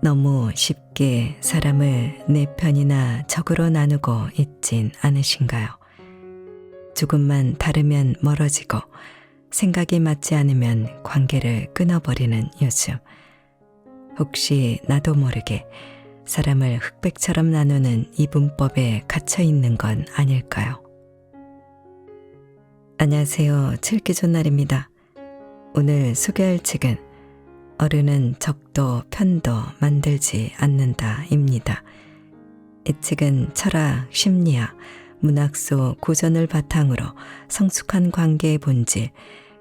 너무 쉽게 사람을 내 편이나 적으로 나누고 있진 않으신가요? 조금만 다르면 멀어지고 생각이 맞지 않으면 관계를 끊어버리는 요즘. 혹시 나도 모르게 사람을 흑백처럼 나누는 이분법에 갇혀 있는 건 아닐까요? 안녕하세요. 칠기존날입니다. 오늘 소개할 책은 어른은 적도 편도 만들지 않는다입니다. 이 책은 철학, 심리학, 문학 속 고전을 바탕으로 성숙한 관계의 본질,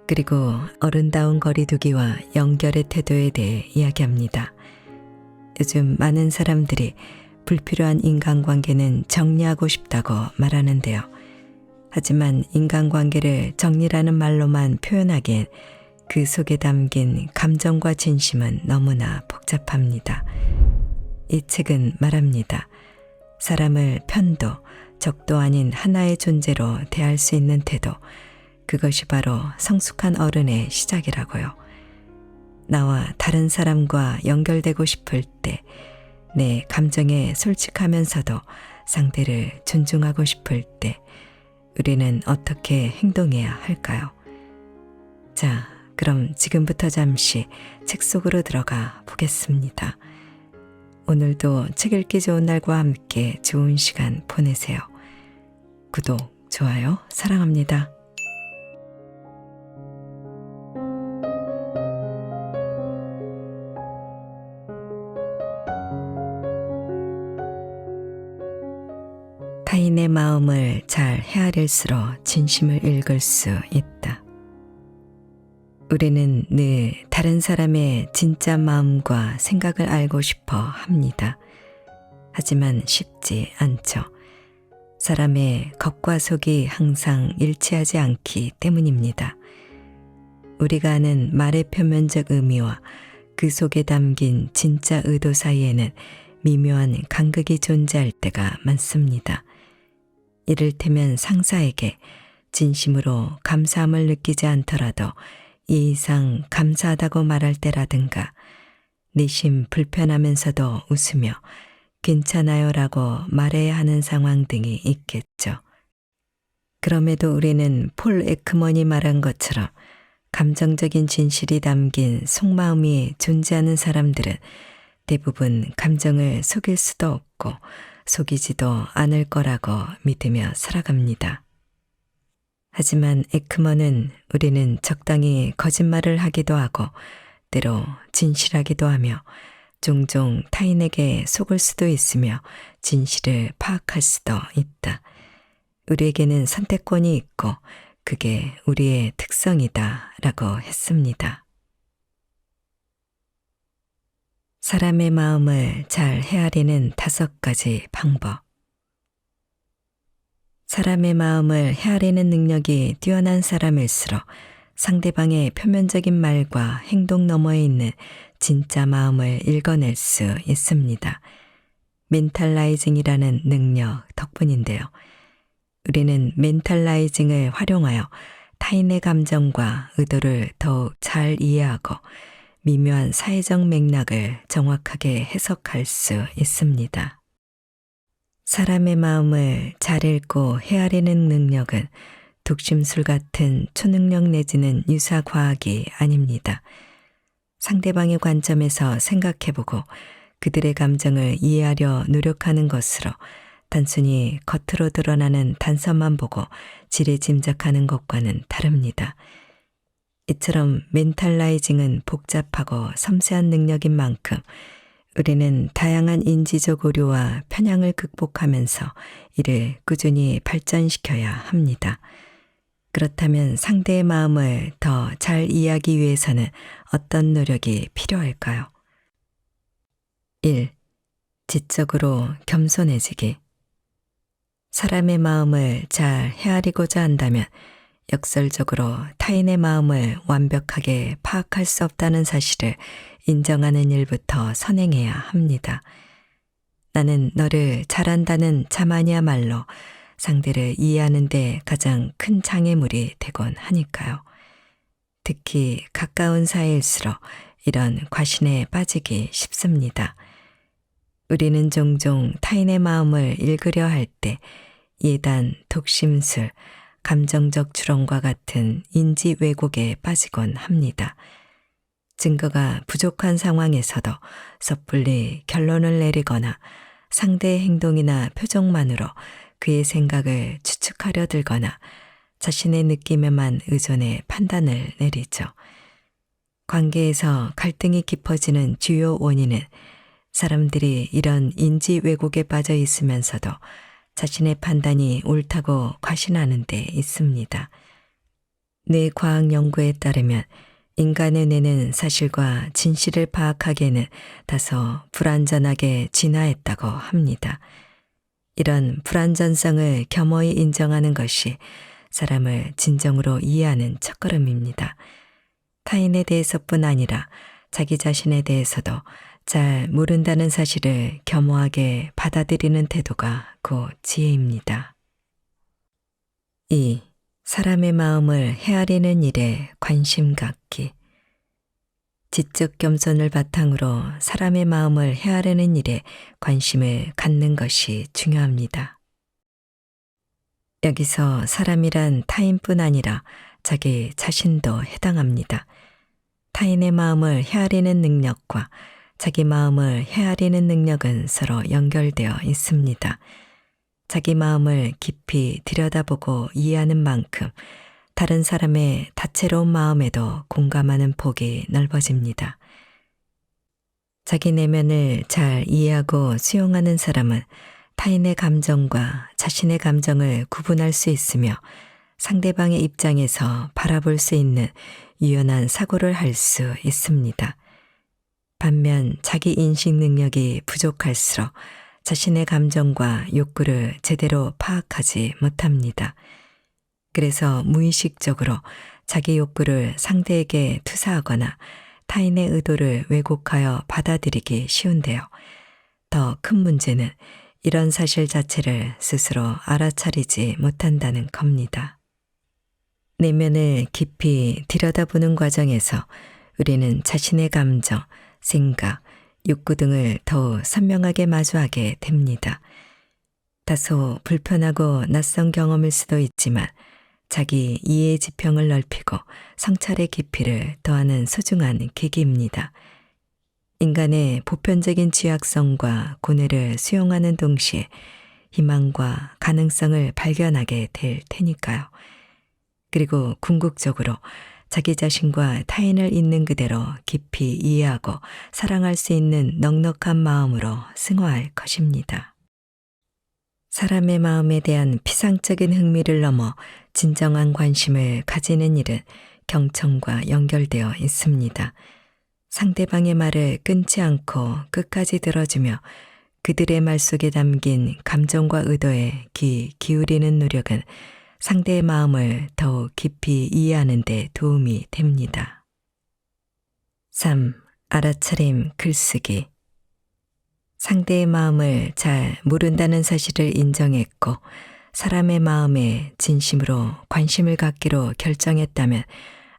그리고 어른다운 거리두기와 연결의 태도에 대해 이야기합니다. 요즘 많은 사람들이 불필요한 인간관계는 정리하고 싶다고 말하는데요. 하지만 인간관계를 정리라는 말로만 표현하기엔 그 속에 담긴 감정과 진심은 너무나 복잡합니다. 이 책은 말합니다. 사람을 편도, 적도 아닌 하나의 존재로 대할 수 있는 태도, 그것이 바로 성숙한 어른의 시작이라고요. 나와 다른 사람과 연결되고 싶을 때, 내 감정에 솔직하면서도 상대를 존중하고 싶을 때, 우리는 어떻게 행동해야 할까요? 자, 그럼 지금부터 잠시 책 속으로 들어가 보겠습니다. 오늘도 책 읽기 좋은 날과 함께 좋은 시간 보내세요. 구독, 좋아요, 사랑합니다. 타인의 마음을 잘 헤아릴수록 진심을 읽을 수 있다. 우리는 늘 다른 사람의 진짜 마음과 생각을 알고 싶어 합니다. 하지만 쉽지 않죠. 사람의 겉과 속이 항상 일치하지 않기 때문입니다. 우리가 아는 말의 표면적 의미와 그 속에 담긴 진짜 의도 사이에는 미묘한 간극이 존재할 때가 많습니다. 이를테면 상사에게 진심으로 감사함을 느끼지 않더라도 이 이상 감사하다고 말할 때라든가 내심 불편하면서도 웃으며 괜찮아요라고 말해야 하는 상황 등이 있겠죠. 그럼에도 우리는 폴 에크먼이 말한 것처럼 감정적인 진실이 담긴 속마음이 존재하는 사람들은 대부분 감정을 속일 수도 없고 속이지도 않을 거라고 믿으며 살아갑니다. 하지만 에크먼은 우리는 적당히 거짓말을 하기도 하고 때로 진실하기도 하며 종종 타인에게 속을 수도 있으며 진실을 파악할 수도 있다. 우리에게는 선택권이 있고 그게 우리의 특성이다 라고 했습니다. 사람의 마음을 잘 헤아리는 5가지 방법. 사람의 마음을 헤아리는 능력이 뛰어난 사람일수록 상대방의 표면적인 말과 행동 너머에 있는 진짜 마음을 읽어낼 수 있습니다. 멘탈라이징이라는 능력 덕분인데요. 우리는 멘탈라이징을 활용하여 타인의 감정과 의도를 더욱 잘 이해하고 미묘한 사회적 맥락을 정확하게 해석할 수 있습니다. 사람의 마음을 잘 읽고 헤아리는 능력은 독심술 같은 초능력 내지는 유사과학이 아닙니다. 상대방의 관점에서 생각해보고 그들의 감정을 이해하려 노력하는 것으로 단순히 겉으로 드러나는 단서만 보고 지레짐작하는 것과는 다릅니다. 이처럼 멘탈라이징은 복잡하고 섬세한 능력인 만큼 우리는 다양한 인지적 오류와 편향을 극복하면서 이를 꾸준히 발전시켜야 합니다. 그렇다면 상대의 마음을 더 잘 이해하기 위해서는 어떤 노력이 필요할까요? 1. 지적으로 겸손해지기. 사람의 마음을 잘 헤아리고자 한다면 역설적으로 타인의 마음을 완벽하게 파악할 수 없다는 사실을 인정하는 일부터 선행해야 합니다. 나는 너를 잘한다는 자만이야말로 상대를 이해하는 데 가장 큰 장애물이 되곤 하니까요. 특히 가까운 사이일수록 이런 과신에 빠지기 쉽습니다. 우리는 종종 타인의 마음을 읽으려 할 때 예단, 독심술, 감정적 추론과 같은 인지 왜곡에 빠지곤 합니다. 증거가 부족한 상황에서도 섣불리 결론을 내리거나 상대의 행동이나 표정만으로 그의 생각을 추측하려 들거나 자신의 느낌에만 의존해 판단을 내리죠. 관계에서 갈등이 깊어지는 주요 원인은 사람들이 이런 인지 왜곡에 빠져 있으면서도 자신의 판단이 옳다고 과신하는 데 있습니다. 뇌과학 연구에 따르면 인간의 뇌는 사실과 진실을 파악하기에는 다소 불완전하게 진화했다고 합니다. 이런 불완전성을 겸허히 인정하는 것이 사람을 진정으로 이해하는 첫걸음입니다. 타인에 대해서뿐 아니라 자기 자신에 대해서도 잘 모른다는 사실을 겸허하게 받아들이는 태도가 곧 지혜입니다. 2. 사람의 마음을 헤아리는 일에 관심 갖기. 지적 겸손을 바탕으로 사람의 마음을 헤아리는 일에 관심을 갖는 것이 중요합니다. 여기서 사람이란 타인뿐 아니라 자기 자신도 해당합니다. 타인의 마음을 헤아리는 능력과 자기 마음을 헤아리는 능력은 서로 연결되어 있습니다. 자기 마음을 깊이 들여다보고 이해하는 만큼 다른 사람의 다채로운 마음에도 공감하는 폭이 넓어집니다. 자기 내면을 잘 이해하고 수용하는 사람은 타인의 감정과 자신의 감정을 구분할 수 있으며 상대방의 입장에서 바라볼 수 있는 유연한 사고를 할 수 있습니다. 반면 자기 인식 능력이 부족할수록 자신의 감정과 욕구를 제대로 파악하지 못합니다. 그래서 무의식적으로 자기 욕구를 상대에게 투사하거나 타인의 의도를 왜곡하여 받아들이기 쉬운데요. 더 큰 문제는 이런 사실 자체를 스스로 알아차리지 못한다는 겁니다. 내면을 깊이 들여다보는 과정에서 우리는 자신의 감정, 생각, 욕구 등을 더욱 선명하게 마주하게 됩니다. 다소 불편하고 낯선 경험일 수도 있지만 자기 이해의 지평을 넓히고 성찰의 깊이를 더하는 소중한 계기입니다. 인간의 보편적인 취약성과 고뇌를 수용하는 동시에 희망과 가능성을 발견하게 될 테니까요. 그리고 궁극적으로 자기 자신과 타인을 있는 그대로 깊이 이해하고 사랑할 수 있는 넉넉한 마음으로 승화할 것입니다. 사람의 마음에 대한 피상적인 흥미를 넘어 진정한 관심을 가지는 일은 경청과 연결되어 있습니다. 상대방의 말을 끊지 않고 끝까지 들어주며 그들의 말 속에 담긴 감정과 의도에 귀 기울이는 노력은 상대의 마음을 더욱 깊이 이해하는 데 도움이 됩니다. 3. 알아차림 글쓰기. 상대의 마음을 잘 모른다는 사실을 인정했고 사람의 마음에 진심으로 관심을 갖기로 결정했다면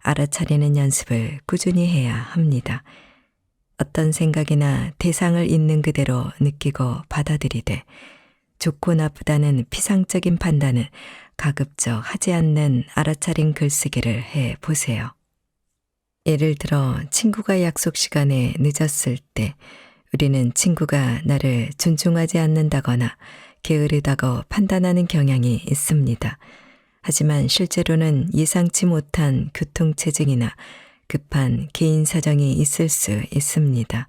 알아차리는 연습을 꾸준히 해야 합니다. 어떤 생각이나 대상을 있는 그대로 느끼고 받아들이되 좋고 나쁘다는 피상적인 판단은 가급적 하지 않는 알아차린 글쓰기를 해 보세요. 예를 들어 친구가 약속 시간에 늦었을 때 우리는 친구가 나를 존중하지 않는다거나 게으르다고 판단하는 경향이 있습니다. 하지만 실제로는 예상치 못한 교통체증이나 급한 개인 사정이 있을 수 있습니다.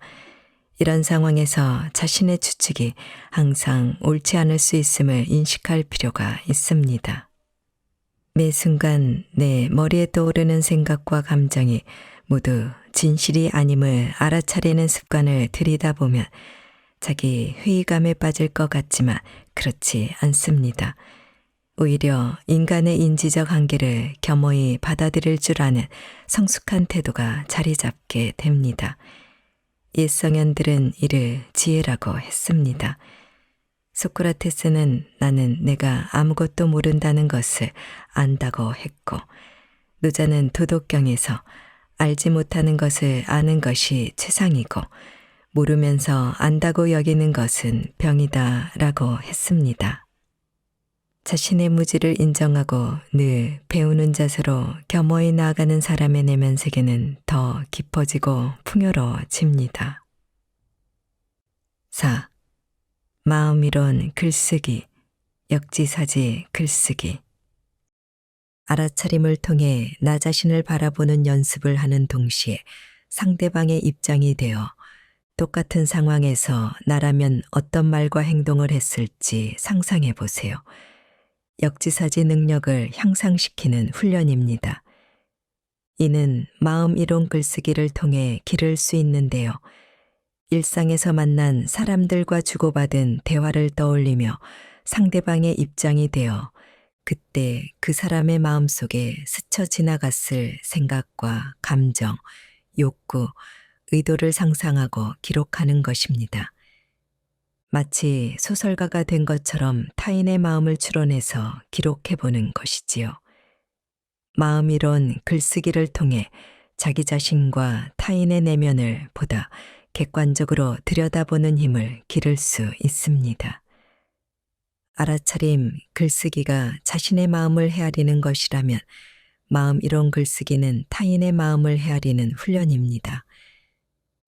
이런 상황에서 자신의 추측이 항상 옳지 않을 수 있음을 인식할 필요가 있습니다. 매 순간 내 머리에 떠오르는 생각과 감정이 모두 진실이 아님을 알아차리는 습관을 들이다 보면 자기 회의감에 빠질 것 같지만 그렇지 않습니다. 오히려 인간의 인지적 한계를 겸허히 받아들일 줄 아는 성숙한 태도가 자리 잡게 됩니다. 옛 성현들은 이를 지혜라고 했습니다. 소크라테스는 나는 내가 아무것도 모른다는 것을 안다고 했고, 노자는 도덕경에서 알지 못하는 것을 아는 것이 최상이고, 모르면서 안다고 여기는 것은 병이다 라고 했습니다. 자신의 무지를 인정하고 늘 배우는 자세로 겸허히 나아가는 사람의 내면 세계는 더 깊어지고 풍요로워집니다. 4. 마음이론 글쓰기, 역지사지 글쓰기. 알아차림을 통해 나 자신을 바라보는 연습을 하는 동시에 상대방의 입장이 되어 똑같은 상황에서 나라면 어떤 말과 행동을 했을지 상상해 보세요. 역지사지 능력을 향상시키는 훈련입니다. 이는 마음 이론 글쓰기를 통해 기를 수 있는데요. 일상에서 만난 사람들과 주고받은 대화를 떠올리며 상대방의 입장이 되어 그때 그 사람의 마음속에 스쳐 지나갔을 생각과 감정, 욕구, 의도를 상상하고 기록하는 것입니다. 마치 소설가가 된 것처럼 타인의 마음을 추론해서 기록해보는 것이지요. 마음이론 글쓰기를 통해 자기 자신과 타인의 내면을 보다 객관적으로 들여다보는 힘을 기를 수 있습니다. 알아차림 글쓰기가 자신의 마음을 헤아리는 것이라면 마음이론 글쓰기는 타인의 마음을 헤아리는 훈련입니다.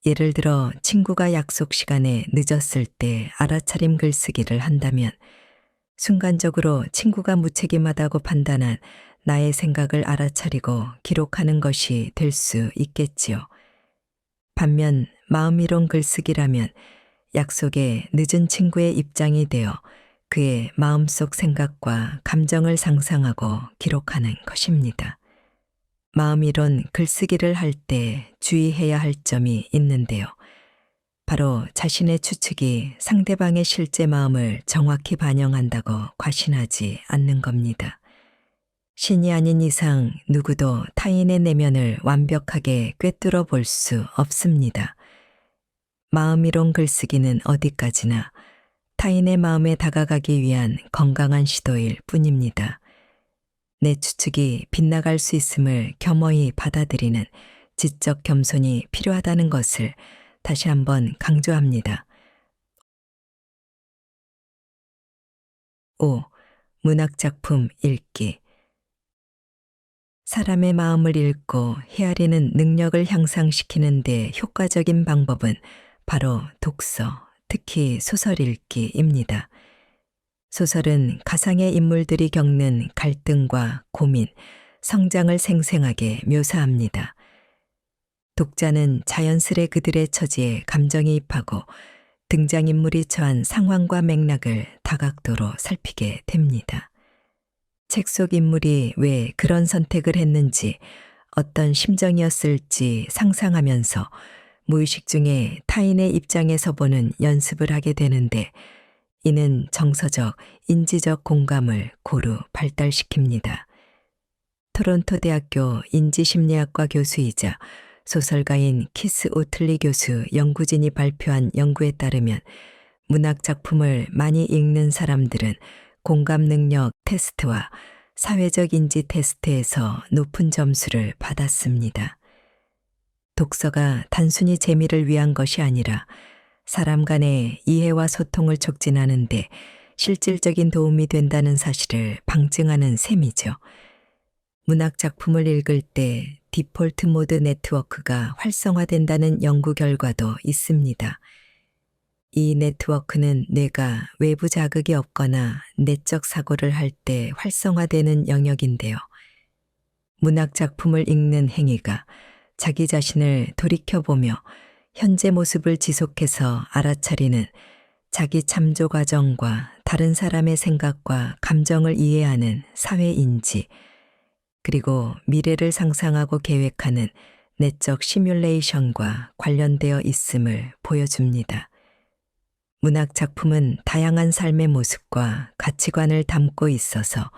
예를 들어 친구가 약속 시간에 늦었을 때 알아차림 글쓰기를 한다면 순간적으로 친구가 무책임하다고 판단한 나의 생각을 알아차리고 기록하는 것이 될 수 있겠지요. 반면 마음이론 글쓰기라면 약속에 늦은 친구의 입장이 되어 그의 마음속 생각과 감정을 상상하고 기록하는 것입니다. 마음이론 글쓰기를 할 때 주의해야 할 점이 있는데요. 바로 자신의 추측이 상대방의 실제 마음을 정확히 반영한다고 과신하지 않는 겁니다. 신이 아닌 이상 누구도 타인의 내면을 완벽하게 꿰뚫어 볼 수 없습니다. 마음이론 글쓰기는 어디까지나 타인의 마음에 다가가기 위한 건강한 시도일 뿐입니다. 내 추측이 빗나갈 수 있음을 겸허히 받아들이는 지적 겸손이 필요하다는 것을 다시 한번 강조합니다. 5. 문학작품 읽기. 사람의 마음을 읽고 헤아리는 능력을 향상시키는 데 효과적인 방법은 바로 독서, 특히 소설 읽기입니다. 소설은 가상의 인물들이 겪는 갈등과 고민, 성장을 생생하게 묘사합니다. 독자는 자연스레 그들의 처지에 감정이입하고 등장인물이 처한 상황과 맥락을 다각도로 살피게 됩니다. 책 속 인물이 왜 그런 선택을 했는지, 어떤 심정이었을지 상상하면서 무의식 중에 타인의 입장에서 보는 연습을 하게 되는데 이는 정서적, 인지적 공감을 고루 발달시킵니다. 토론토 대학교 인지심리학과 교수이자 소설가인 키스 오틀리 교수 연구진이 발표한 연구에 따르면 문학 작품을 많이 읽는 사람들은 공감 능력 테스트와 사회적 인지 테스트에서 높은 점수를 받았습니다. 독서가 단순히 재미를 위한 것이 아니라 사람 간의 이해와 소통을 촉진하는 데 실질적인 도움이 된다는 사실을 방증하는 셈이죠. 문학 작품을 읽을 때 디폴트 모드 네트워크가 활성화된다는 연구 결과도 있습니다. 이 네트워크는 뇌가 외부 자극이 없거나 내적 사고를 할 때 활성화되는 영역인데요. 문학 작품을 읽는 행위가 자기 자신을 돌이켜보며 현재 모습을 지속해서 알아차리는 자기 참조 과정과 다른 사람의 생각과 감정을 이해하는 사회인지, 그리고 미래를 상상하고 계획하는 내적 시뮬레이션과 관련되어 있음을 보여줍니다. 문학 작품은 다양한 삶의 모습과 가치관을 담고 있어서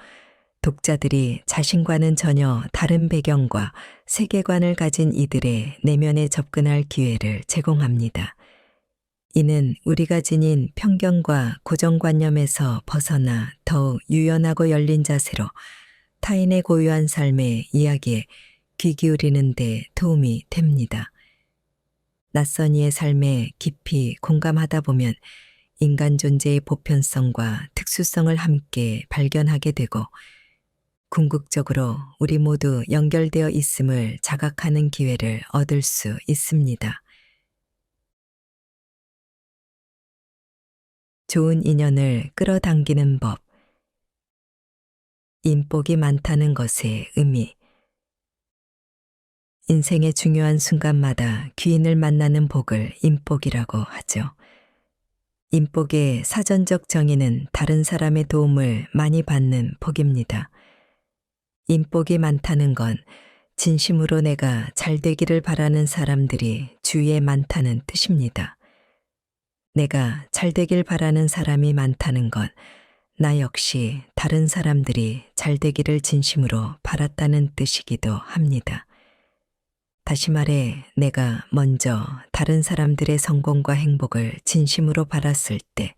독자들이 자신과는 전혀 다른 배경과 세계관을 가진 이들의 내면에 접근할 기회를 제공합니다. 이는 우리가 지닌 편견과 고정관념에서 벗어나 더욱 유연하고 열린 자세로 타인의 고유한 삶의 이야기에 귀 기울이는 데 도움이 됩니다. 낯선 이의 삶에 깊이 공감하다 보면 인간 존재의 보편성과 특수성을 함께 발견하게 되고 궁극적으로 우리 모두 연결되어 있음을 자각하는 기회를 얻을 수 있습니다. 좋은 인연을 끌어당기는 법. 인복이 많다는 것의 의미. 인생의 중요한 순간마다 귀인을 만나는 복을 인복이라고 하죠. 인복의 사전적 정의는 다른 사람의 도움을 많이 받는 복입니다. 인복이 많다는 건 진심으로 내가 잘 되기를 바라는 사람들이 주위에 많다는 뜻입니다. 내가 잘 되길 바라는 사람이 많다는 건 나 역시 다른 사람들이 잘 되기를 진심으로 바랐다는 뜻이기도 합니다. 다시 말해 내가 먼저 다른 사람들의 성공과 행복을 진심으로 바랐을 때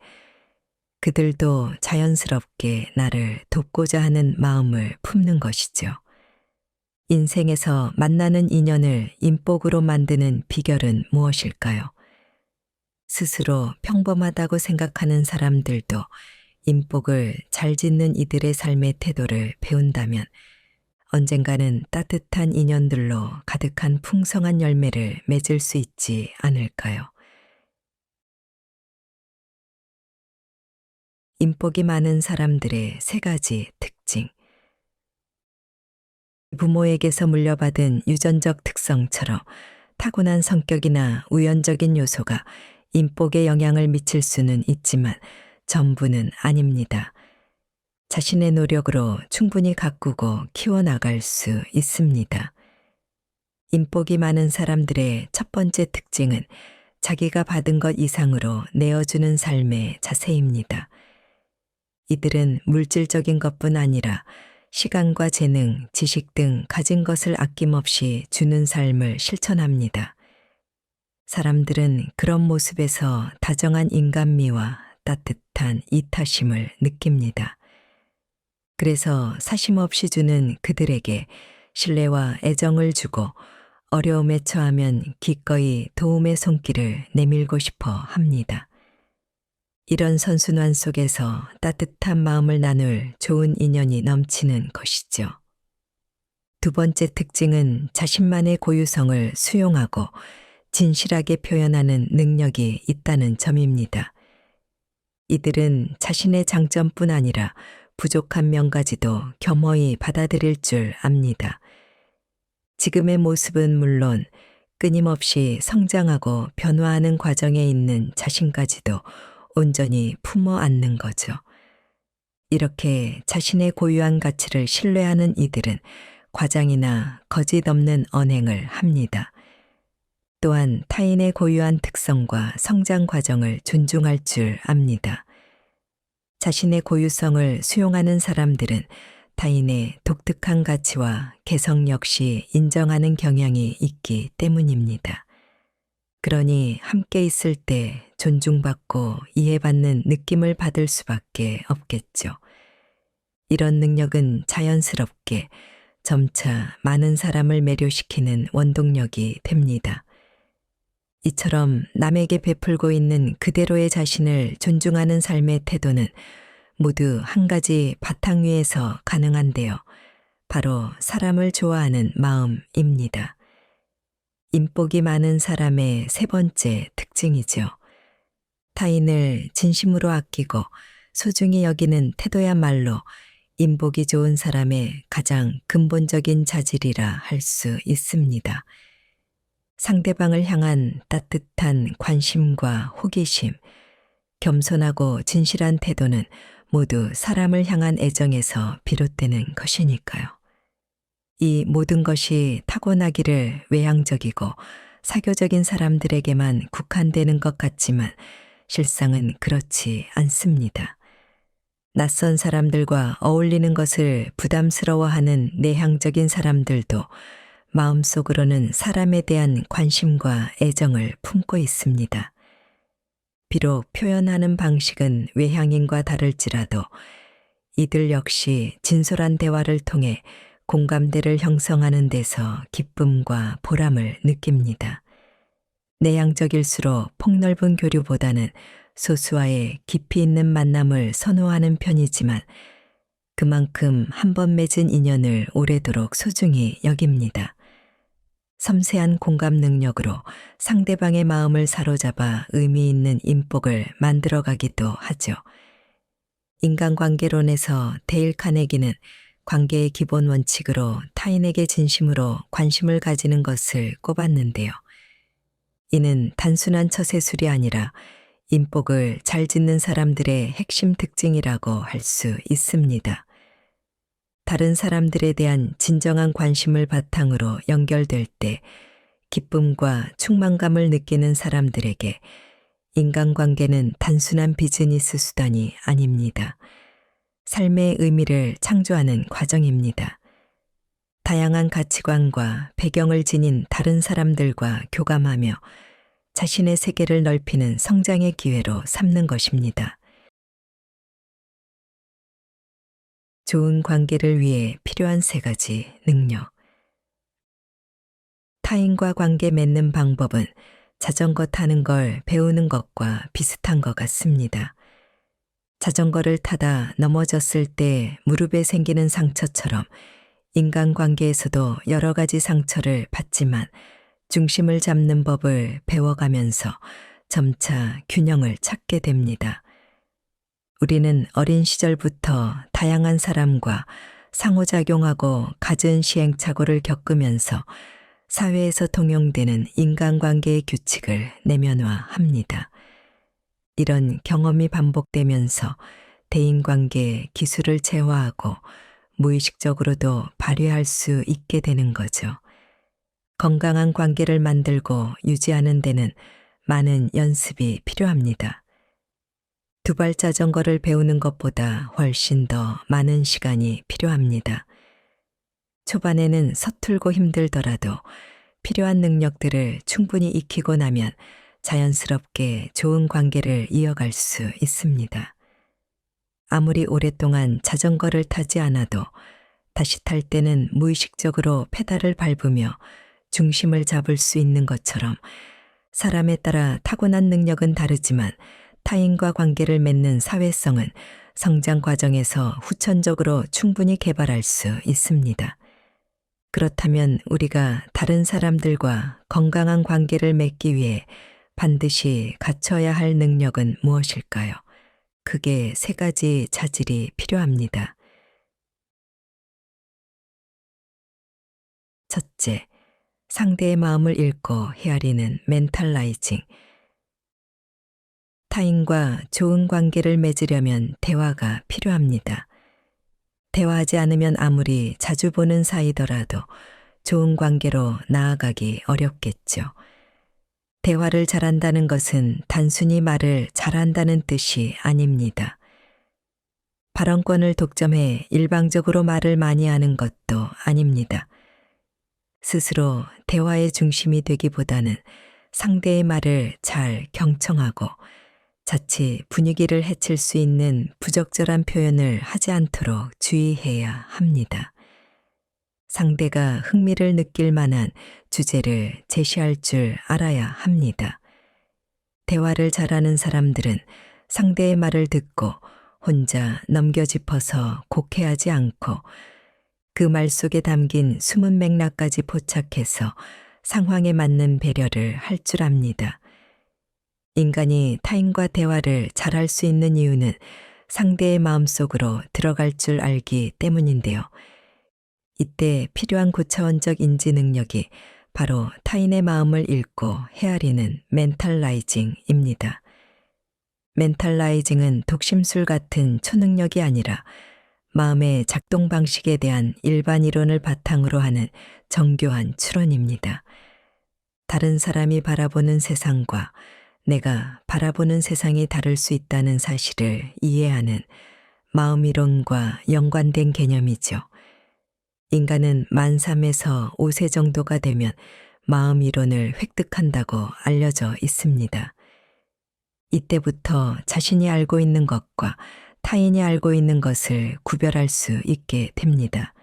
그들도 자연스럽게 나를 돕고자 하는 마음을 품는 것이죠. 인생에서 만나는 인연을 인복으로 만드는 비결은 무엇일까요? 스스로 평범하다고 생각하는 사람들도 인복을 잘 짓는 이들의 삶의 태도를 배운다면 언젠가는 따뜻한 인연들로 가득한 풍성한 열매를 맺을 수 있지 않을까요? 인복이 많은 사람들의 세 가지 특징. 부모에게서 물려받은 유전적 특성처럼 타고난 성격이나 우연적인 요소가 인복에 영향을 미칠 수는 있지만 전부는 아닙니다. 자신의 노력으로 충분히 가꾸고 키워나갈 수 있습니다. 인복이 많은 사람들의 첫 번째 특징은 자기가 받은 것 이상으로 내어주는 삶의 자세입니다. 이들은 물질적인 것뿐 아니라 시간과 재능, 지식 등 가진 것을 아낌없이 주는 삶을 실천합니다. 사람들은 그런 모습에서 다정한 인간미와 따뜻한 이타심을 느낍니다. 그래서 사심없이 주는 그들에게 신뢰와 애정을 주고 어려움에 처하면 기꺼이 도움의 손길을 내밀고 싶어 합니다. 이런 선순환 속에서 따뜻한 마음을 나눌 좋은 인연이 넘치는 것이죠. 두 번째 특징은 자신만의 고유성을 수용하고 진실하게 표현하는 능력이 있다는 점입니다. 이들은 자신의 장점뿐 아니라 부족한 면까지도 겸허히 받아들일 줄 압니다. 지금의 모습은 물론 끊임없이 성장하고 변화하는 과정에 있는 자신까지도 온전히 품어 안는 거죠. 이렇게 자신의 고유한 가치를 신뢰하는 이들은 과장이나 거짓 없는 언행을 합니다. 또한 타인의 고유한 특성과 성장 과정을 존중할 줄 압니다. 자신의 고유성을 수용하는 사람들은 타인의 독특한 가치와 개성 역시 인정하는 경향이 있기 때문입니다. 그러니 함께 있을 때 존중받고 이해받는 느낌을 받을 수밖에 없겠죠. 이런 능력은 자연스럽게 점차 많은 사람을 매료시키는 원동력이 됩니다. 이처럼 남에게 베풀고 있는 그대로의 자신을 존중하는 삶의 태도는 모두 한 가지 바탕 위에서 가능한데요. 바로 사람을 좋아하는 마음입니다. 인복이 많은 사람의 세 번째 특징이죠. 타인을 진심으로 아끼고 소중히 여기는 태도야말로 인복이 좋은 사람의 가장 근본적인 자질이라 할 수 있습니다. 상대방을 향한 따뜻한 관심과 호기심, 겸손하고 진실한 태도는 모두 사람을 향한 애정에서 비롯되는 것이니까요. 이 모든 것이 타고나기를 외향적이고 사교적인 사람들에게만 국한되는 것 같지만 실상은 그렇지 않습니다. 낯선 사람들과 어울리는 것을 부담스러워하는 내향적인 사람들도 마음속으로는 사람에 대한 관심과 애정을 품고 있습니다. 비록 표현하는 방식은 외향인과 다를지라도 이들 역시 진솔한 대화를 통해 공감대를 형성하는 데서 기쁨과 보람을 느낍니다. 내향적일수록 폭넓은 교류보다는 소수와의 깊이 있는 만남을 선호하는 편이지만 그만큼 한 번 맺은 인연을 오래도록 소중히 여깁니다. 섬세한 공감 능력으로 상대방의 마음을 사로잡아 의미 있는 인복을 만들어가기도 하죠. 인간관계론에서 데일 카네기는 관계의 기본 원칙으로 타인에게 진심으로 관심을 가지는 것을 꼽았는데요. 이는 단순한 처세술이 아니라 인복을 잘 짓는 사람들의 핵심 특징이라고 할 수 있습니다. 다른 사람들에 대한 진정한 관심을 바탕으로 연결될 때 기쁨과 충만감을 느끼는 사람들에게 인간관계는 단순한 비즈니스 수단이 아닙니다. 삶의 의미를 창조하는 과정입니다. 다양한 가치관과 배경을 지닌 다른 사람들과 교감하며 자신의 세계를 넓히는 성장의 기회로 삼는 것입니다. 좋은 관계를 위해 필요한 3가지 능력. 타인과 관계 맺는 방법은 자전거 타는 걸 배우는 것과 비슷한 것 같습니다. 자전거를 타다 넘어졌을 때 무릎에 생기는 상처처럼 인간관계에서도 여러 가지 상처를 받지만 중심을 잡는 법을 배워가면서 점차 균형을 찾게 됩니다. 우리는 어린 시절부터 다양한 사람과 상호작용하고 갖은 시행착오를 겪으면서 사회에서 통용되는 인간관계의 규칙을 내면화합니다. 이런 경험이 반복되면서 대인관계의 기술을 체화하고 무의식적으로도 발휘할 수 있게 되는 거죠. 건강한 관계를 만들고 유지하는 데는 많은 연습이 필요합니다. 두발 자전거를 배우는 것보다 훨씬 더 많은 시간이 필요합니다. 초반에는 서툴고 힘들더라도 필요한 능력들을 충분히 익히고 나면 자연스럽게 좋은 관계를 이어갈 수 있습니다. 아무리 오랫동안 자전거를 타지 않아도 다시 탈 때는 무의식적으로 페달을 밟으며 중심을 잡을 수 있는 것처럼 사람에 따라 타고난 능력은 다르지만 타인과 관계를 맺는 사회성은 성장 과정에서 후천적으로 충분히 개발할 수 있습니다. 그렇다면 우리가 다른 사람들과 건강한 관계를 맺기 위해 반드시 갖춰야 할 능력은 무엇일까요? 크게 3가지 자질이 필요합니다. 첫째, 상대의 마음을 읽고 헤아리는 멘탈라이징. 타인과 좋은 관계를 맺으려면 대화가 필요합니다. 대화하지 않으면 아무리 자주 보는 사이더라도 좋은 관계로 나아가기 어렵겠죠. 대화를 잘한다는 것은 단순히 말을 잘한다는 뜻이 아닙니다. 발언권을 독점해 일방적으로 말을 많이 하는 것도 아닙니다. 스스로 대화의 중심이 되기보다는 상대의 말을 잘 경청하고 자칫 분위기를 해칠 수 있는 부적절한 표현을 하지 않도록 주의해야 합니다. 상대가 흥미를 느낄 만한 주제를 제시할 줄 알아야 합니다. 대화를 잘하는 사람들은 상대의 말을 듣고 혼자 넘겨짚어서 곡해하지 않고 그 말 속에 담긴 숨은 맥락까지 포착해서 상황에 맞는 배려를 할 줄 압니다. 인간이 타인과 대화를 잘할 수 있는 이유는 상대의 마음속으로 들어갈 줄 알기 때문인데요. 이때 필요한 고차원적 인지 능력이 바로 타인의 마음을 읽고 헤아리는 멘탈라이징입니다. 멘탈라이징은 독심술 같은 초능력이 아니라 마음의 작동 방식에 대한 일반 이론을 바탕으로 하는 정교한 추론입니다. 다른 사람이 바라보는 세상과 내가 바라보는 세상이 다를 수 있다는 사실을 이해하는 마음이론과 연관된 개념이죠. 인간은 만 3에서 5세 정도가 되면 마음이론을 획득한다고 알려져 있습니다. 이때부터 자신이 알고 있는 것과 타인이 알고 있는 것을 구별할 수 있게 됩니다.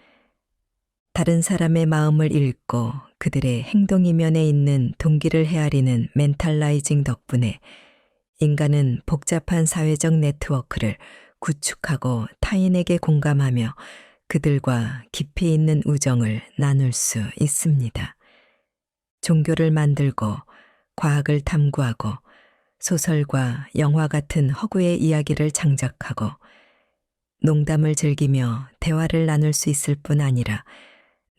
다른 사람의 마음을 읽고 그들의 행동 이면에 있는 동기를 헤아리는 멘탈라이징 덕분에 인간은 복잡한 사회적 네트워크를 구축하고 타인에게 공감하며 그들과 깊이 있는 우정을 나눌 수 있습니다. 종교를 만들고 과학을 탐구하고 소설과 영화 같은 허구의 이야기를 창작하고 농담을 즐기며 대화를 나눌 수 있을 뿐 아니라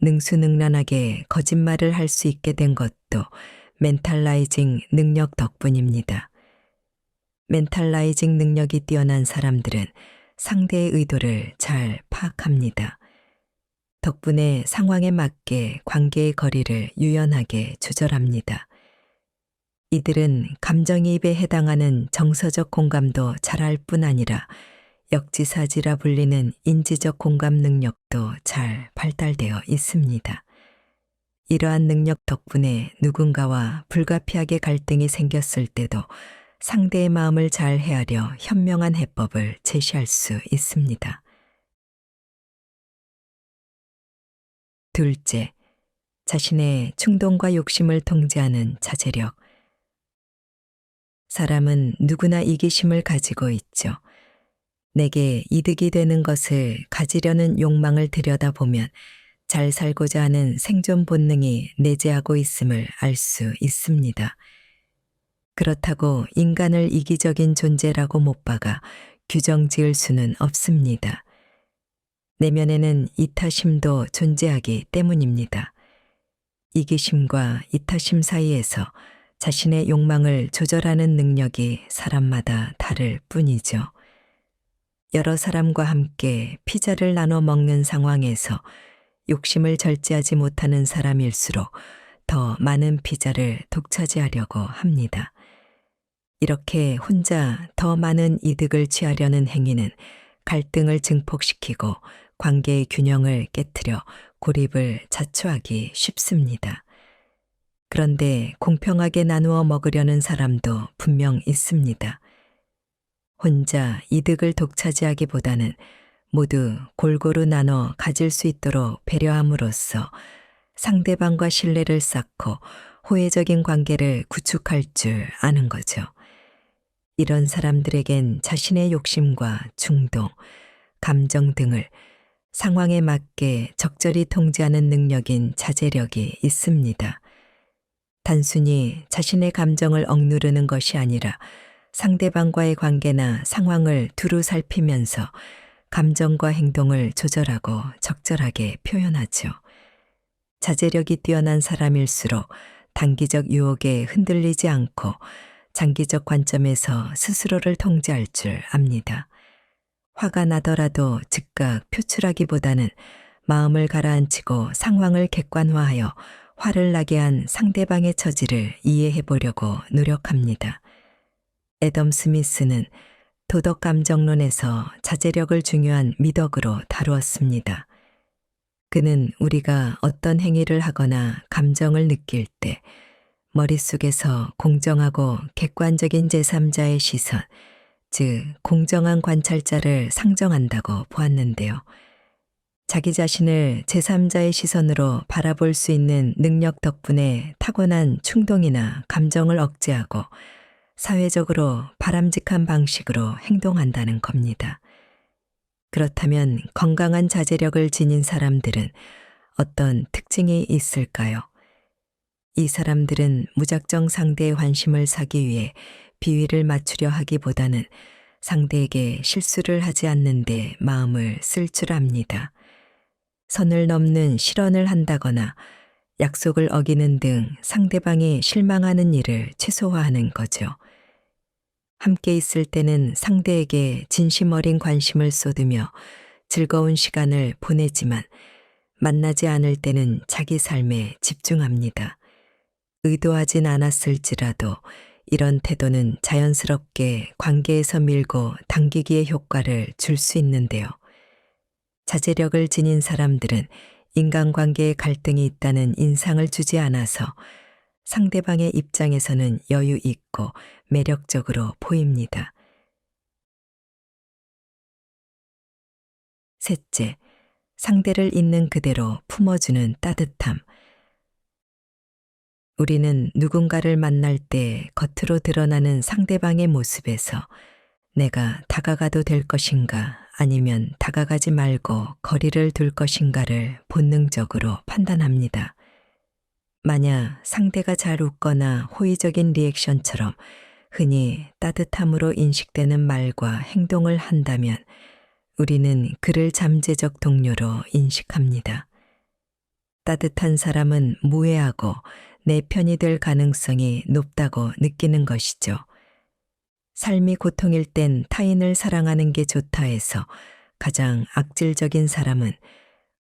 능수능란하게 거짓말을 할 수 있게 된 것도 멘탈라이징 능력 덕분입니다. 멘탈라이징 능력이 뛰어난 사람들은 상대의 의도를 잘 파악합니다. 덕분에 상황에 맞게 관계의 거리를 유연하게 조절합니다. 이들은 감정이입에 해당하는 정서적 공감도 잘할 뿐 아니라 역지사지라 불리는 인지적 공감 능력도 잘 발달되어 있습니다. 이러한 능력 덕분에 누군가와 불가피하게 갈등이 생겼을 때도 상대의 마음을 잘 헤아려 현명한 해법을 제시할 수 있습니다. 둘째, 자신의 충동과 욕심을 통제하는 자제력. 사람은 누구나 이기심을 가지고 있죠. 내게 이득이 되는 것을 가지려는 욕망을 들여다보면 잘 살고자 하는 생존 본능이 내재하고 있음을 알 수 있습니다. 그렇다고 인간을 이기적인 존재라고 못 박아 규정 지을 수는 없습니다. 내면에는 이타심도 존재하기 때문입니다. 이기심과 이타심 사이에서 자신의 욕망을 조절하는 능력이 사람마다 다를 뿐이죠. 여러 사람과 함께 피자를 나눠 먹는 상황에서 욕심을 절제하지 못하는 사람일수록 더 많은 피자를 독차지하려고 합니다. 이렇게 혼자 더 많은 이득을 취하려는 행위는 갈등을 증폭시키고 관계의 균형을 깨트려 고립을 자초하기 쉽습니다. 그런데 공평하게 나누어 먹으려는 사람도 분명 있습니다. 혼자 이득을 독차지하기보다는 모두 골고루 나눠 가질 수 있도록 배려함으로써 상대방과 신뢰를 쌓고 호혜적인 관계를 구축할 줄 아는 거죠. 이런 사람들에겐 자신의 욕심과 충동, 감정 등을 상황에 맞게 적절히 통제하는 능력인 자제력이 있습니다. 단순히 자신의 감정을 억누르는 것이 아니라 상대방과의 관계나 상황을 두루 살피면서 감정과 행동을 조절하고 적절하게 표현하죠. 자제력이 뛰어난 사람일수록 단기적 유혹에 흔들리지 않고 장기적 관점에서 스스로를 통제할 줄 압니다. 화가 나더라도 즉각 표출하기보다는 마음을 가라앉히고 상황을 객관화하여 화를 나게 한 상대방의 처지를 이해해 보려고 노력합니다. 애덤 스미스는 도덕 감정론에서 자제력을 중요한 미덕으로 다루었습니다. 그는 우리가 어떤 행위를 하거나 감정을 느낄 때 머릿속에서 공정하고 객관적인 제3자의 시선, 즉 공정한 관찰자를 상정한다고 보았는데요. 자기 자신을 제3자의 시선으로 바라볼 수 있는 능력 덕분에 타고난 충동이나 감정을 억제하고 사회적으로 바람직한 방식으로 행동한다는 겁니다. 그렇다면 건강한 자제력을 지닌 사람들은 어떤 특징이 있을까요? 이 사람들은 무작정 상대의 환심을 사기 위해 비위를 맞추려 하기보다는 상대에게 실수를 하지 않는데 마음을 쓸 줄 압니다. 선을 넘는 실언을 한다거나 약속을 어기는 등 상대방이 실망하는 일을 최소화하는 거죠. 함께 있을 때는 상대에게 진심 어린 관심을 쏟으며 즐거운 시간을 보내지만 만나지 않을 때는 자기 삶에 집중합니다. 의도하진 않았을지라도 이런 태도는 자연스럽게 관계에서 밀고 당기기의 효과를 줄 수 있는데요. 자제력을 지닌 사람들은 인간관계에 갈등이 있다는 인상을 주지 않아서 상대방의 입장에서는 여유 있고 매력적으로 보입니다. 셋째, 상대를 있는 그대로 품어주는 따뜻함. 우리는 누군가를 만날 때 겉으로 드러나는 상대방의 모습에서 내가 다가가도 될 것인가 아니면 다가가지 말고 거리를 둘 것인가를 본능적으로 판단합니다. 만약 상대가 잘 웃거나 호의적인 리액션처럼 흔히 따뜻함으로 인식되는 말과 행동을 한다면 우리는 그를 잠재적 동료로 인식합니다. 따뜻한 사람은 무해하고 내 편이 될 가능성이 높다고 느끼는 것이죠. 삶이 고통일 땐 타인을 사랑하는 게 좋다 해서 가장 악질적인 사람은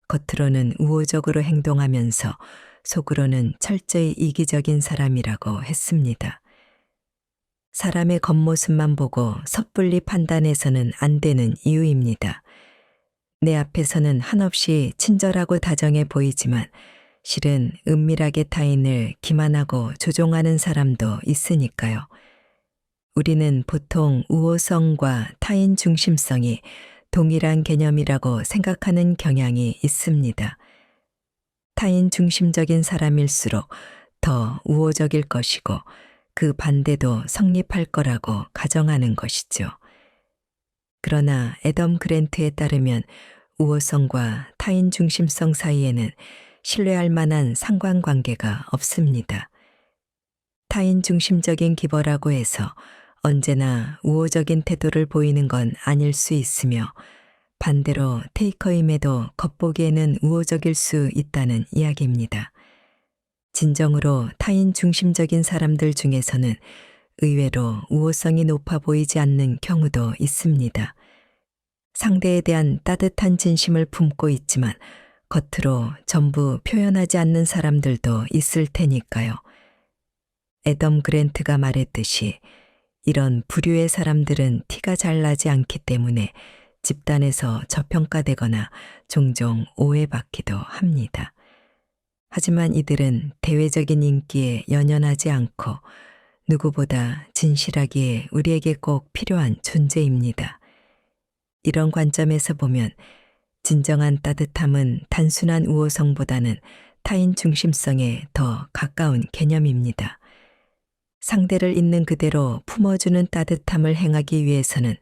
겉으로는 우호적으로 행동하면서 속으로는 철저히 이기적인 사람이라고 했습니다. 사람의 겉모습만 보고 섣불리 판단해서는 안 되는 이유입니다. 내 앞에서는 한없이 친절하고 다정해 보이지만 실은 은밀하게 타인을 기만하고 조종하는 사람도 있으니까요. 우리는 보통 우호성과 타인 중심성이 동일한 개념이라고 생각하는 경향이 있습니다. 타인 중심적인 사람일수록 더 우호적일 것이고 그 반대도 성립할 거라고 가정하는 것이죠. 그러나 애덤 그랜트에 따르면 우호성과 타인 중심성 사이에는 신뢰할 만한 상관관계가 없습니다. 타인 중심적인 기버라고 해서 언제나 우호적인 태도를 보이는 건 아닐 수 있으며 반대로 테이커임에도 겉보기에는 우호적일 수 있다는 이야기입니다. 진정으로 타인 중심적인 사람들 중에서는 의외로 우호성이 높아 보이지 않는 경우도 있습니다. 상대에 대한 따뜻한 진심을 품고 있지만 겉으로 전부 표현하지 않는 사람들도 있을 테니까요. 애덤 그랜트가 말했듯이 이런 부류의 사람들은 티가 잘 나지 않기 때문에 집단에서 저평가되거나 종종 오해받기도 합니다. 하지만 이들은 대외적인 인기에 연연하지 않고 누구보다 진실하기에 우리에게 꼭 필요한 존재입니다. 이런 관점에서 보면 진정한 따뜻함은 단순한 우호성보다는 타인 중심성에 더 가까운 개념입니다. 상대를 있는 그대로 품어주는 따뜻함을 행하기 위해서는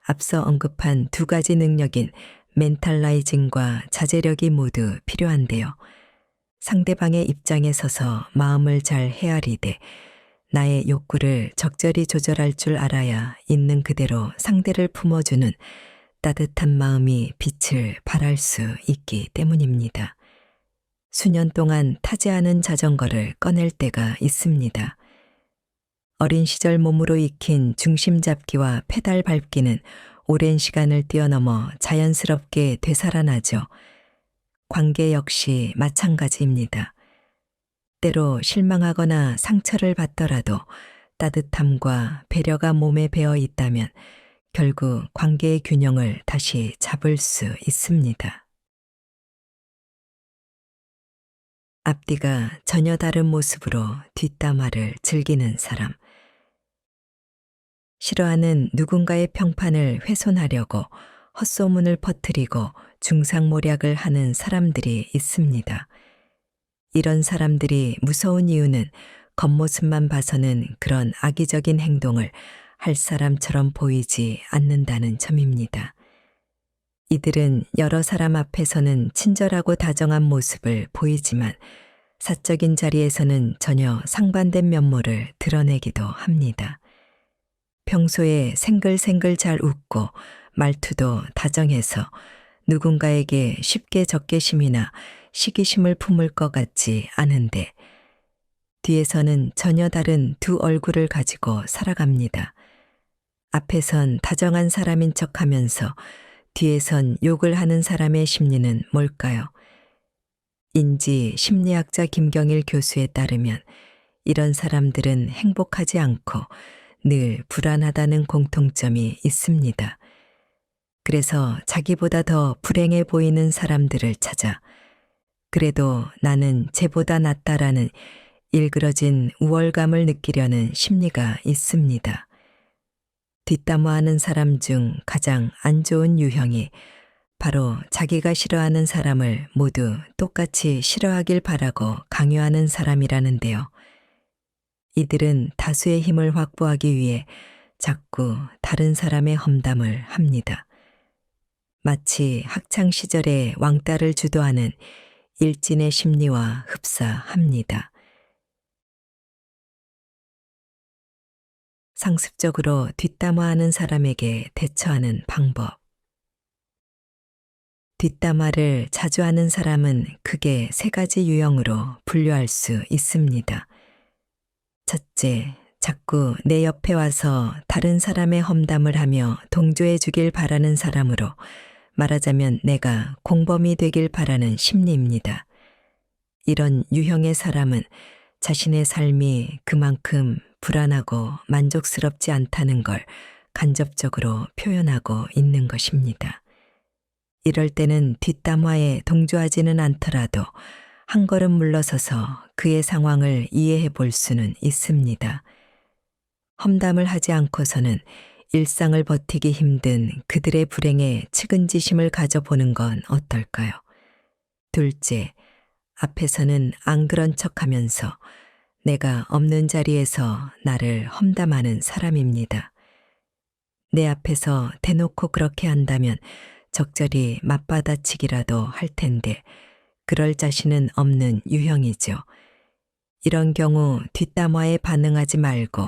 앞서 언급한 두 가지 능력인 멘탈라이징과 자제력이 모두 필요한데요. 상대방의 입장에 서서 마음을 잘 헤아리되 나의 욕구를 적절히 조절할 줄 알아야 있는 그대로 상대를 품어주는 따뜻한 마음이 빛을 발할 수 있기 때문입니다. 수년 동안 타지 않은 자전거를 꺼낼 때가 있습니다. 어린 시절 몸으로 익힌 중심 잡기와 페달 밟기는 오랜 시간을 뛰어넘어 자연스럽게 되살아나죠. 관계 역시 마찬가지입니다. 때로 실망하거나 상처를 받더라도 따뜻함과 배려가 몸에 배어 있다면 결국 관계의 균형을 다시 잡을 수 있습니다. 앞뒤가 전혀 다른 모습으로 뒷담화를 즐기는 사람. 싫어하는 누군가의 평판을 훼손하려고 헛소문을 퍼뜨리고 중상모략을 하는 사람들이 있습니다. 이런 사람들이 무서운 이유는 겉모습만 봐서는 그런 악의적인 행동을 할 사람처럼 보이지 않는다는 점입니다. 이들은 여러 사람 앞에서는 친절하고 다정한 모습을 보이지만 사적인 자리에서는 전혀 상반된 면모를 드러내기도 합니다. 평소에 생글생글 잘 웃고 말투도 다정해서 누군가에게 쉽게 적개심이나 시기심을 품을 것 같지 않은데 뒤에서는 전혀 다른 두 얼굴을 가지고 살아갑니다. 앞에선 다정한 사람인 척하면서 뒤에선 욕을 하는 사람의 심리는 뭘까요? 인지 심리학자 김경일 교수에 따르면 이런 사람들은 행복하지 않고 늘 불안하다는 공통점이 있습니다. 그래서 자기보다 더 불행해 보이는 사람들을 찾아 그래도 나는 쟤보다 낫다라는 일그러진 우월감을 느끼려는 심리가 있습니다. 뒷담화하는 사람 중 가장 안 좋은 유형이 바로 자기가 싫어하는 사람을 모두 똑같이 싫어하길 바라고 강요하는 사람이라는데요. 이들은 다수의 힘을 확보하기 위해 자꾸 다른 사람의 험담을 합니다. 마치 학창 시절에 왕따를 주도하는 일진의 심리와 흡사합니다. 상습적으로 뒷담화하는 사람에게 대처하는 방법. 뒷담화를 자주 하는 사람은 크게 세 가지 유형으로 분류할 수 있습니다. 첫째, 자꾸 내 옆에 와서 다른 사람의 험담을 하며 동조해 주길 바라는 사람으로, 말하자면 내가 공범이 되길 바라는 심리입니다. 이런 유형의 사람은 자신의 삶이 그만큼 불안하고 만족스럽지 않다는 걸 간접적으로 표현하고 있는 것입니다. 이럴 때는 뒷담화에 동조하지는 않더라도 한 걸음 물러서서 그의 상황을 이해해 볼 수는 있습니다. 험담을 하지 않고서는 일상을 버티기 힘든 그들의 불행에 측은지심을 가져보는 건 어떨까요? 둘째, 앞에서는 안 그런 척하면서 내가 없는 자리에서 나를 험담하는 사람입니다. 내 앞에서 대놓고 그렇게 한다면 적절히 맞받아치기라도 할 텐데 그럴 자신은 없는 유형이죠. 이런 경우 뒷담화에 반응하지 말고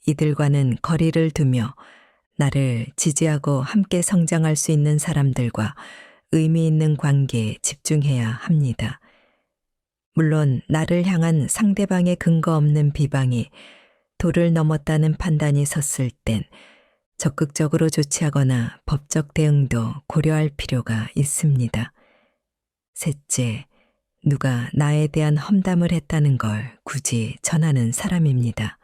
이들과는 거리를 두며 나를 지지하고 함께 성장할 수 있는 사람들과 의미 있는 관계에 집중해야 합니다. 물론 나를 향한 상대방의 근거 없는 비방이 도를 넘었다는 판단이 섰을 땐 적극적으로 조치하거나 법적 대응도 고려할 필요가 있습니다. 셋째, 누가 나에 대한 험담을 했다는 걸 굳이 전하는 사람입니다.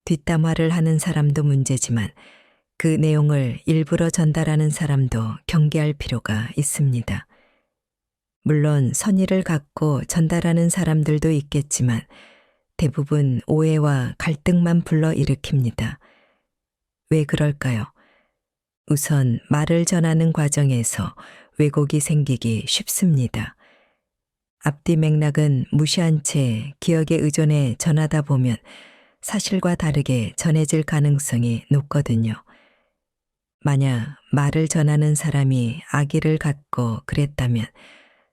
뒷담화를 하는 사람도 문제지만 그 내용을 일부러 전달하는 사람도 경계할 필요가 있습니다. 물론 선의를 갖고 전달하는 사람들도 있겠지만 대부분 오해와 갈등만 불러일으킵니다. 왜 그럴까요? 우선 말을 전하는 과정에서 왜곡이 생기기 쉽습니다. 앞뒤 맥락은 무시한 채 기억에 의존해 전하다 보면 사실과 다르게 전해질 가능성이 높거든요. 만약 말을 전하는 사람이 악의를 갖고 그랬다면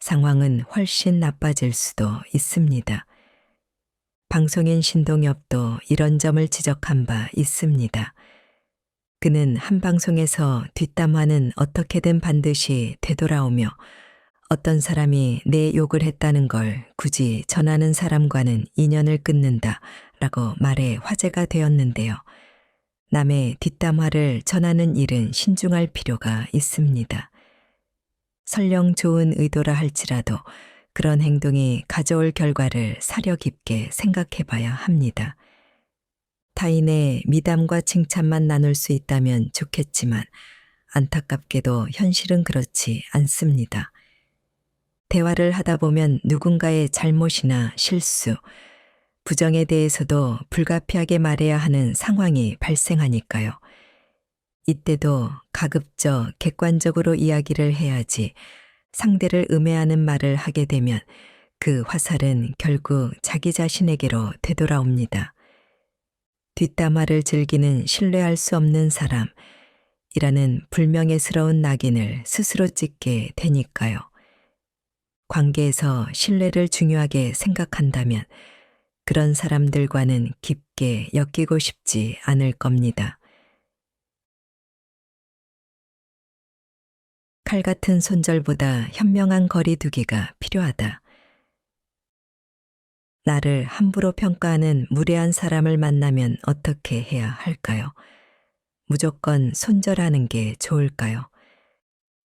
상황은 훨씬 나빠질 수도 있습니다. 방송인 신동엽도 이런 점을 지적한 바 있습니다. 그는 한 방송에서 뒷담화는 어떻게든 반드시 되돌아오며 어떤 사람이 내 욕을 했다는 걸 굳이 전하는 사람과는 인연을 끊는다 라고 말해 화제가 되었는데요. 남의 뒷담화를 전하는 일은 신중할 필요가 있습니다. 설령 좋은 의도라 할지라도 그런 행동이 가져올 결과를 사려 깊게 생각해 봐야 합니다. 타인의 미담과 칭찬만 나눌 수 있다면 좋겠지만 안타깝게도 현실은 그렇지 않습니다. 대화를 하다 보면 누군가의 잘못이나 실수, 부정에 대해서도 불가피하게 말해야 하는 상황이 발생하니까요. 이때도 가급적 객관적으로 이야기를 해야지 상대를 음해하는 말을 하게 되면 그 화살은 결국 자기 자신에게로 되돌아옵니다. 뒷담화를 즐기는 신뢰할 수 없는 사람이라는 불명예스러운 낙인을 스스로 찍게 되니까요. 관계에서 신뢰를 중요하게 생각한다면 그런 사람들과는 깊게 엮이고 싶지 않을 겁니다. 칼 같은 손절보다 현명한 거리 두기가 필요하다. 나를 함부로 평가하는 무례한 사람을 만나면 어떻게 해야 할까요? 무조건 손절하는 게 좋을까요?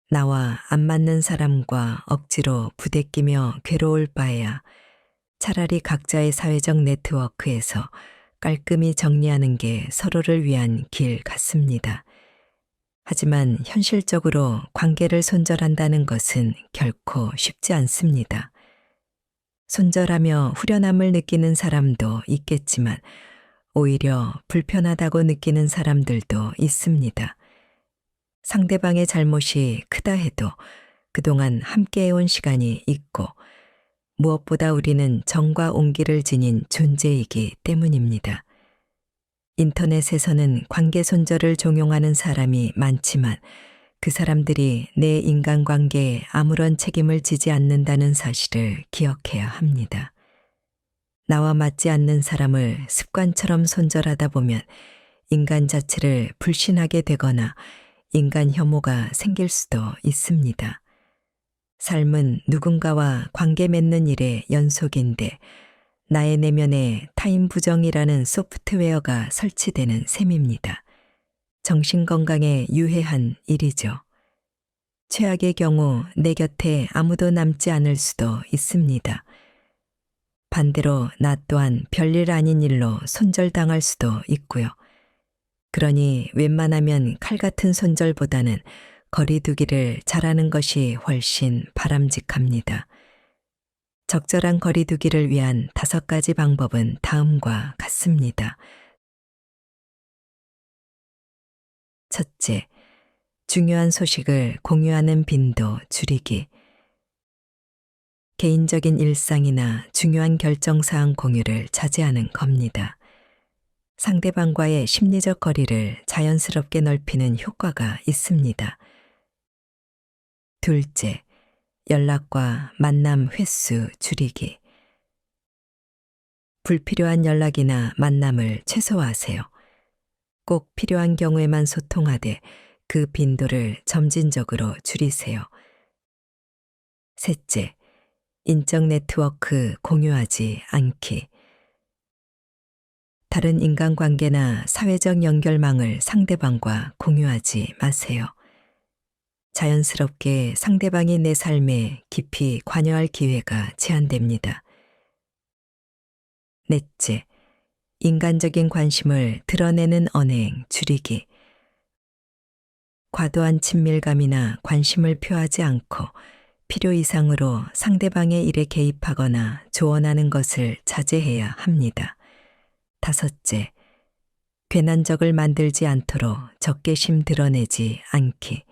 나와 안 맞는 사람과 억지로 부대끼며 괴로울 바에야 차라리 각자의 사회적 네트워크에서 깔끔히 정리하는 게 서로를 위한 길 같습니다. 하지만 현실적으로 관계를 손절한다는 것은 결코 쉽지 않습니다. 손절하며 후련함을 느끼는 사람도 있겠지만 오히려 불편하다고 느끼는 사람들도 있습니다. 상대방의 잘못이 크다 해도 그동안 함께해온 시간이 있고 무엇보다 우리는 정과 온기를 지닌 존재이기 때문입니다. 인터넷에서는 관계 손절을 종용하는 사람이 많지만 그 사람들이 내 인간관계에 아무런 책임을 지지 않는다는 사실을 기억해야 합니다. 나와 맞지 않는 사람을 습관처럼 손절하다 보면 인간 자체를 불신하게 되거나 인간 혐오가 생길 수도 있습니다. 삶은 누군가와 관계 맺는 일의 연속인데 나의 내면에 타인 부정이라는 소프트웨어가 설치되는 셈입니다. 정신건강에 유해한 일이죠. 최악의 경우 내 곁에 아무도 남지 않을 수도 있습니다. 반대로 나 또한 별일 아닌 일로 손절당할 수도 있고요. 그러니 웬만하면 칼 같은 손절보다는 거리두기를 잘하는 것이 훨씬 바람직합니다. 적절한 거리두기를 위한 5가지 방법은 다음과 같습니다. 첫째, 중요한 소식을 공유하는 빈도 줄이기. 개인적인 일상이나 중요한 결정사항 공유를 자제하는 겁니다. 상대방과의 심리적 거리를 자연스럽게 넓히는 효과가 있습니다. 둘째, 연락과 만남 횟수 줄이기. 불필요한 연락이나 만남을 최소화하세요. 꼭 필요한 경우에만 소통하되 그 빈도를 점진적으로 줄이세요. 셋째, 인적 네트워크 공유하지 않기. 다른 인간관계나 사회적 연결망을 상대방과 공유하지 마세요. 자연스럽게 상대방이 내 삶에 깊이 관여할 기회가 제한됩니다. 넷째, 인간적인 관심을 드러내는 언행 줄이기. 과도한 친밀감이나 관심을 표하지 않고 필요 이상으로 상대방의 일에 개입하거나 조언하는 것을 자제해야 합니다. 다섯째, 괜한 적을 만들지 않도록 적개심 드러내지 않기.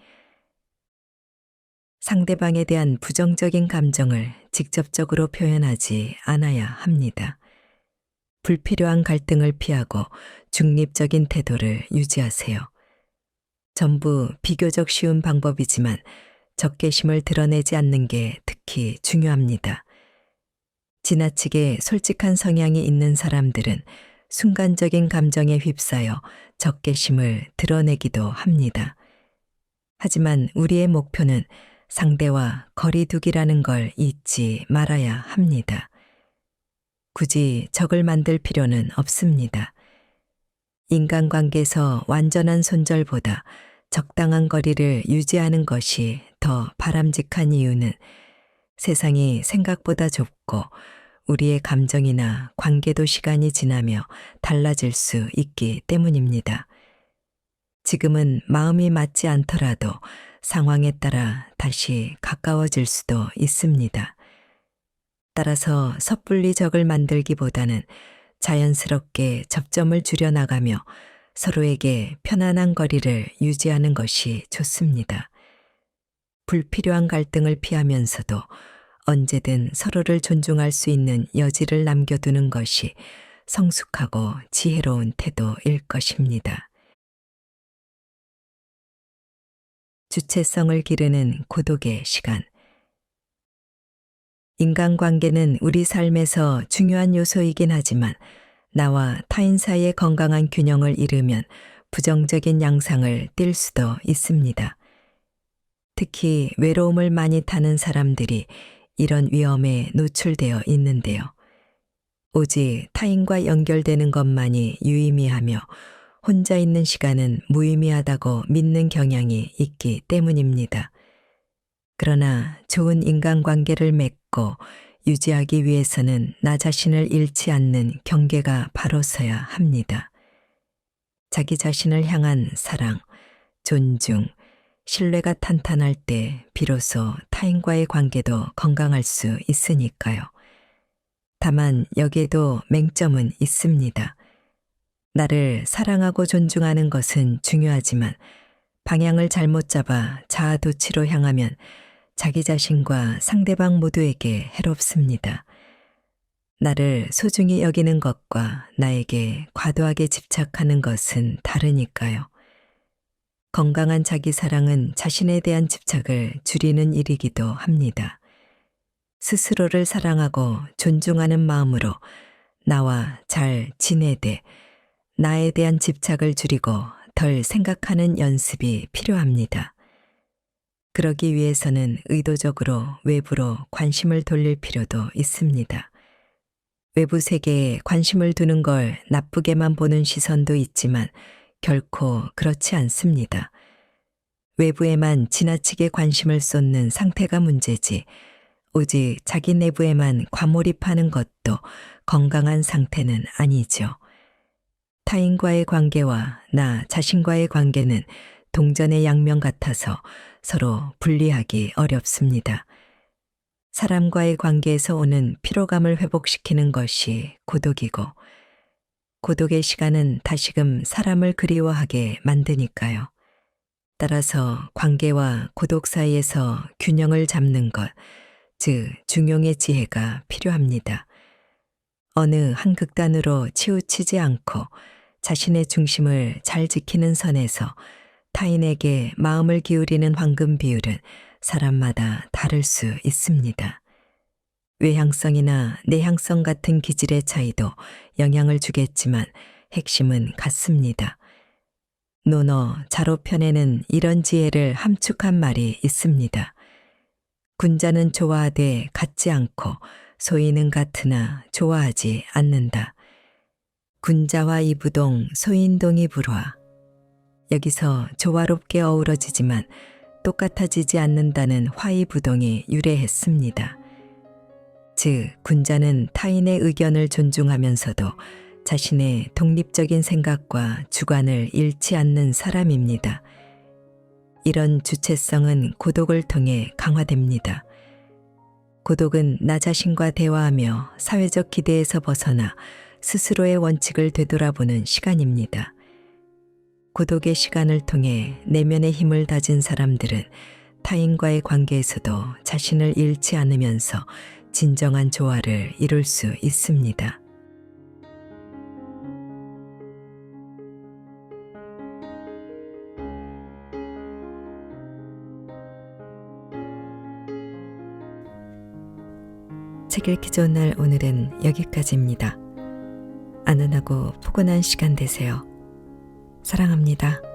상대방에 대한 부정적인 감정을 직접적으로 표현하지 않아야 합니다. 불필요한 갈등을 피하고 중립적인 태도를 유지하세요. 전부 비교적 쉬운 방법이지만 적개심을 드러내지 않는 게 특히 중요합니다. 지나치게 솔직한 성향이 있는 사람들은 순간적인 감정에 휩싸여 적개심을 드러내기도 합니다. 하지만 우리의 목표는 상대와 거리두기라는 걸 잊지 말아야 합니다. 굳이 적을 만들 필요는 없습니다. 인간관계에서 완전한 손절보다 적당한 거리를 유지하는 것이 더 바람직한 이유는 세상이 생각보다 좁고 우리의 감정이나 관계도 시간이 지나며 달라질 수 있기 때문입니다. 지금은 마음이 맞지 않더라도 상황에 따라 다시 가까워질 수도 있습니다. 따라서 섣불리 적을 만들기보다는 자연스럽게 접점을 줄여나가며 서로에게 편안한 거리를 유지하는 것이 좋습니다. 불필요한 갈등을 피하면서도 언제든 서로를 존중할 수 있는 여지를 남겨두는 것이 성숙하고 지혜로운 태도일 것입니다. 주체성을 기르는 고독의 시간. 인간관계는 우리 삶에서 중요한 요소이긴 하지만 나와 타인 사이의 건강한 균형을 잃으면 부정적인 양상을 띨 수도 있습니다. 특히 외로움을 많이 타는 사람들이 이런 위험에 노출되어 있는데요. 오직 타인과 연결되는 것만이 유의미하며 혼자 있는 시간은 무의미하다고 믿는 경향이 있기 때문입니다. 그러나 좋은 인간관계를 맺고 유지하기 위해서는 나 자신을 잃지 않는 경계가 바로 서야 합니다. 자기 자신을 향한 사랑, 존중, 신뢰가 탄탄할 때 비로소 타인과의 관계도 건강할 수 있으니까요. 다만 여기에도 맹점은 있습니다. 나를 사랑하고 존중하는 것은 중요하지만 방향을 잘못 잡아 자아도취로 향하면 자기 자신과 상대방 모두에게 해롭습니다. 나를 소중히 여기는 것과 나에게 과도하게 집착하는 것은 다르니까요. 건강한 자기 사랑은 자신에 대한 집착을 줄이는 일이기도 합니다. 스스로를 사랑하고 존중하는 마음으로 나와 잘 지내되 나에 대한 집착을 줄이고 덜 생각하는 연습이 필요합니다. 그러기 위해서는 의도적으로 외부로 관심을 돌릴 필요도 있습니다. 외부 세계에 관심을 두는 걸 나쁘게만 보는 시선도 있지만 결코 그렇지 않습니다. 외부에만 지나치게 관심을 쏟는 상태가 문제지 오직 자기 내부에만 과몰입하는 것도 건강한 상태는 아니죠. 타인과의 관계와 나 자신과의 관계는 동전의 양면 같아서 서로 분리하기 어렵습니다. 사람과의 관계에서 오는 피로감을 회복시키는 것이 고독이고 고독의 시간은 다시금 사람을 그리워하게 만드니까요. 따라서 관계와 고독 사이에서 균형을 잡는 것, 즉 중용의 지혜가 필요합니다. 어느 한 극단으로 치우치지 않고 자신의 중심을 잘 지키는 선에서 타인에게 마음을 기울이는 황금 비율은 사람마다 다를 수 있습니다. 외향성이나 내향성 같은 기질의 차이도 영향을 주겠지만 핵심은 같습니다. 논어 자로편에는 이런 지혜를 함축한 말이 있습니다. 군자는 좋아하되 갖지 않고 소인은 같으나 좋아하지 않는다. 군자와 이부동 소인동이 불화. 여기서 조화롭게 어우러지지만 똑같아지지 않는다는 화이부동이 유래했습니다. 즉, 군자는 타인의 의견을 존중하면서도 자신의 독립적인 생각과 주관을 잃지 않는 사람입니다. 이런 주체성은 고독을 통해 강화됩니다. 고독은 나 자신과 대화하며 사회적 기대에서 벗어나 스스로의 원칙을 되돌아보는 시간입니다. 고독의 시간을 통해 내면의 힘을 다진 사람들은 타인과의 관계에서도 자신을 잃지 않으면서 진정한 조화를 이룰 수 있습니다. 책 읽기 좋은 날 오늘은 여기까지입니다. 안전하고 포근한 시간 되세요. 사랑합니다.